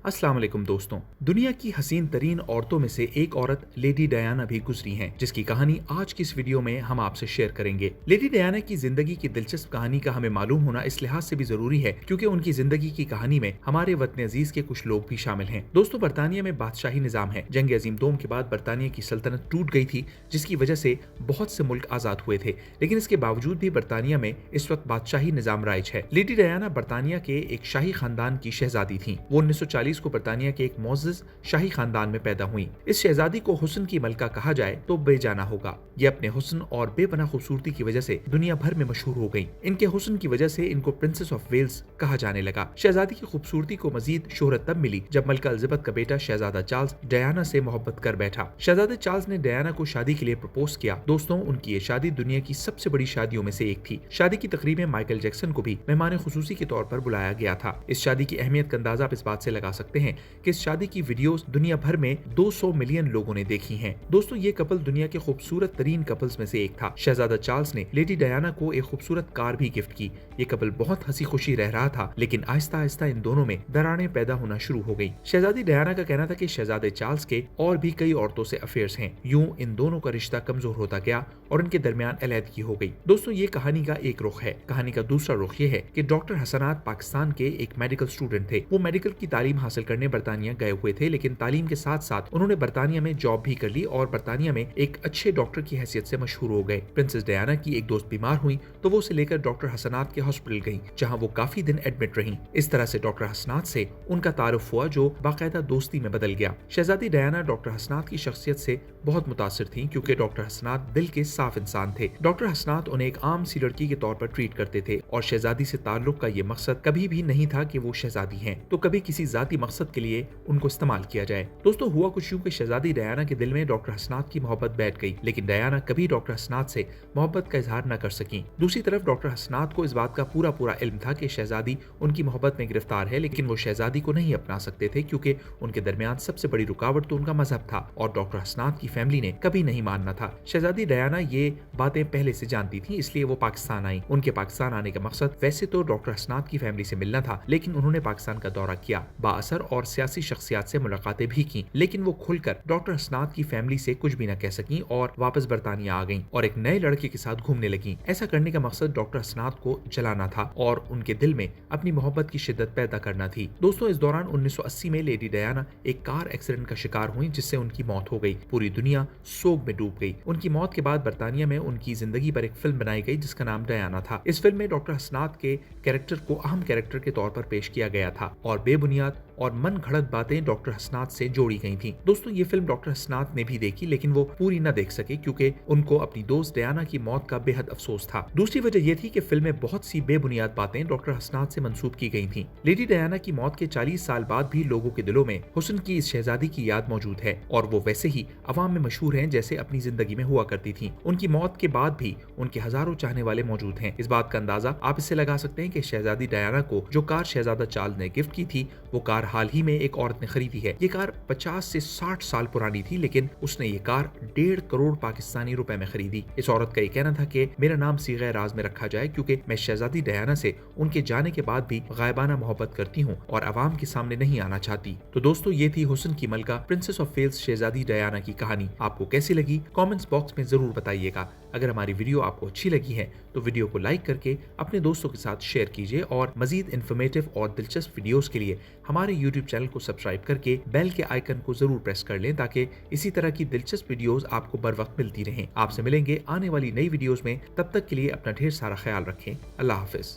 अस्सलाम वालेकुम दोस्तों। दुनिया की हसीन तरीन औरतों में से एक औरत लेडी डायना भी गुजरी हैं, जिसकी कहानी आज की इस वीडियो में हम आपसे शेयर करेंगे। लेडी डायना की जिंदगी की दिलचस्प कहानी का हमें मालूम होना इस लिहाज से भी जरूरी है क्योंकि उनकी जिंदगी की कहानी में हमारे वतन अजीज के कुछ लोग भी शामिल हैं। दोस्तों, बरतानिया में बादशाही निजाम है। जंग अजीम दोम के बाद बरतानिया की सल्तनत टूट गई थी, जिसकी वजह से बहुत से मुल्क आजाद हुए थे, लेकिन इसके बावजूद भी बरतानिया में इस वक्त बादशाही निजाम राइज है। लेडी डायना बरतानिया के एक शाही खानदान की शहजादी थी। वो 1940 को बरतानिया के एक मोअज़्ज़ज़ शाही खानदान में पैदा हुई। इस शहजादी को हुस्न की मलका कहा जाए तो बेजाना होगा। ये अपने हुस्न और बेपनाह खूबसूरती की वजह से दुनिया भर में मशहूर हो गई। इनके हुस्न की वजह से इनको प्रिंसेस ऑफ वेल्स कहा जाने लगा। शहजादी की खूबसूरती को मजीद शोहरत तब मिली जब मलका एलिज़ाबेथ का बेटा शहजादा चार्ल्स डायना से मोहब्बत कर बैठा। शहजादे चार्ल्स ने डायना को शादी के लिए प्रपोज किया। दोस्तों, उनकी ये शादी दुनिया की सबसे बड़ी शादियों में से एक थी। शादी की तकरीब में माइकल जैक्सन को भी मेहमान खुसूसी के तौर पर बुलाया गया था। इस शादी की अहमियत का अंदाजा आप इस बात से लगा सकते हैं कि इस शादी की वीडियोस दुनिया भर में 200 मिलियन लोगों ने देखी हैं। दोस्तों, ये कपल दुनिया के खूबसूरत तरीन कपल्स में से एक था। शहजादा चार्ल्स ने लेडी डायना को एक खूबसूरत कार भी गिफ्ट की। ये कपल बहुत हंसी खुशी रह रहा था, लेकिन आहिस्ता आहिस्ता इन दोनों में दरारें पैदा होना शुरू हो गई। शहजादी डायना का कहना था कि शहजादे चार्ल्स के और भी कई औरतों से अफेयर्स हैं। यूं इन दोनों का रिश्ता कमजोर होता गया और इनके दरमियान अलहदगी हो गई। दोस्तों, ये कहानी का एक रुख है। कहानी का दूसरा रुख ये है कि डॉक्टर हसनात पाकिस्तान के एक मेडिकल स्टूडेंट थे। वो मेडिकल की तालीम हासिल करने बरतानिया गए हुए थे, लेकिन तालीम के साथ साथ उन्होंने बरतानिया में जॉब भी कर ली और बरतानिया में एक अच्छे डॉक्टर की हैसियत से मशहूर हो गए। प्रिंसेस डायना की एक दोस्त बीमार हुई तो वो उसे लेकर डॉक्टर हसनात के हॉस्पिटल गई, जहां वो काफी दिन एडमिट रहीं। इस तरह से डॉक्टर हसनात से उनका तारुफ हुआ, जो बाकायदा दोस्ती में बदल गया। शहजादी डायना डॉक्टर हसनात की शख्सियत से बहुत मुतासिर थी, क्योंकि डॉक्टर हसनात दिल के साफ इंसान थे। डॉक्टर हसनात उन्हें एक आम सी लड़की के तौर पर ट्रीट करते थे और शहजादी से ताल्लुक का ये मकसद कभी भी नहीं था कि वो शहजादी हैं तो कभी किसी जाती मकसद के लिए उनको इस्तेमाल किया जाए। दोस्तों, हुआ कुछ यूं कि शहजादी डायना के दिल में डॉक्टर हसनात की मोहब्बत बैठ गई, लेकिन डायना कभी डॉक्टर हसनात से मोहब्बत का इजहार न कर सकी। दूसरी तरफ डॉक्टर हसनात को इस बात का पूरा इल्म था कि शहजादी उनकी मोहब्बत में गिरफ्तार है, लेकिन वो शहजादी को नहीं अपना सकते थे क्योंकि उनके दरमियान सबसे बड़ी रुकावट तो उनका मजहब था और डॉक्टर हसनात की फैमिली ने कभी नहीं मानना था। शहजादी डायना ये बातें पहले से जानती थी, इसलिए वो पाकिस्तान आई। उनके पाकिस्तान आने का मकसद वैसे तो डॉक्टर हसनात की फैमिली से मिलना था, लेकिन उन्होंने पाकिस्तान का दौरा किया, बाअसर और सियासी शख्सियात से मुलाकातें भी की, लेकिन वो खुलकर डॉक्टर हसनात की फैमिली से कुछ भी न कह सकी और वापस बरतानिया आ गईं और एक नए लड़के के साथ घूमने लगी। ऐसा करने का मकसद डॉक्टर हसनात को जलाना था और उनके दिल में अपनी मोहब्बत की शिद्दत पैदा करना थी। दोस्तों, इस दौरान 1980 में लेडी डायना एक कार एक्सीडेंट का शिकार हुई, जिससे उनकी मौत हो गई। पूरी दुनिया सोग में डूब गई। उनकी मौत के बाद बरतानिया में उनकी जिंदगी पर एक फिल्म बनाई गई जिसका नाम डायना था। इस फिल्म में डॉक्टर हसनात के कैरेक्टर को अहम कैरेक्टर के तौर पर पेश किया गया था और बेबुनियाद और मन घड़त बातें डॉक्टर हसनात से जोड़ी गई थी। दोस्तों, ये फिल्म डॉक्टर हसनात ने भी देखी, लेकिन वो पूरी न देख सके क्योंकि उनको अपनी दोस्त डायना की मौत का बेहद अफसोस था। दूसरी वजह यह थी कि फिल्म में बहुत सी बेबुनियाद बातें डॉक्टर हसनात से मंसूब की गई थी। लेडी डायना की मौत के 40 साल बाद भी लोगों के दिलों में हुस्न की इस शहजादी की याद मौजूद है और वो वैसे ही अवाम में मशहूर हैं जैसे अपनी जिंदगी में हुआ करती थी। उनकी मौत के बाद भी उनके हजारों चाहने वाले मौजूद हैं। इस बात का अंदाजा आप इससे लगा सकते हैं कि शहजादी डायना को जो कार शहजादा चार्ल्स ने गिफ्ट की थी, वो कार हाल ही में एक औरत ने खरीदी है। ये कार 50 से 60 साल पुरानी थी, लेकिन उसने ये कार 1.5 करोड़ पाकिस्तानी रुपए में खरीदी। इस औरत का ये कहना था कि मेरा नाम सीग़े राज में रखा जाए क्योंकि मैं शहजादी डायना से उनके जाने के बाद भी गायबाना मोहब्बत करती हूँ और अवाम के सामने नहीं आना चाहती। तो दोस्तों, ये थी हुस्न की मलका princess of Wales Shahzadi Diana की कहानी। आपको कैसी लगी कमेंट्स बॉक्स में जरूर बताइएगा। अगर हमारी वीडियो आपको अच्छी लगी है तो वीडियो को लाइक करके अपने दोस्तों के साथ शेयर कीजिए और मजीद इन्फॉर्मेटिव और दिलचस्प वीडियोस के लिए हमारे यूट्यूब चैनल को सब्सक्राइब करके बेल के आइकन को जरूर प्रेस कर लें ताकि इसी तरह की दिलचस्प वीडियोस आपको बर वक्त मिलती रहें। आपसे मिलेंगे आने वाली नई वीडियोस में। तब तक के लिए अपना ढेर सारा ख्याल रखें। अल्लाह हाफिज।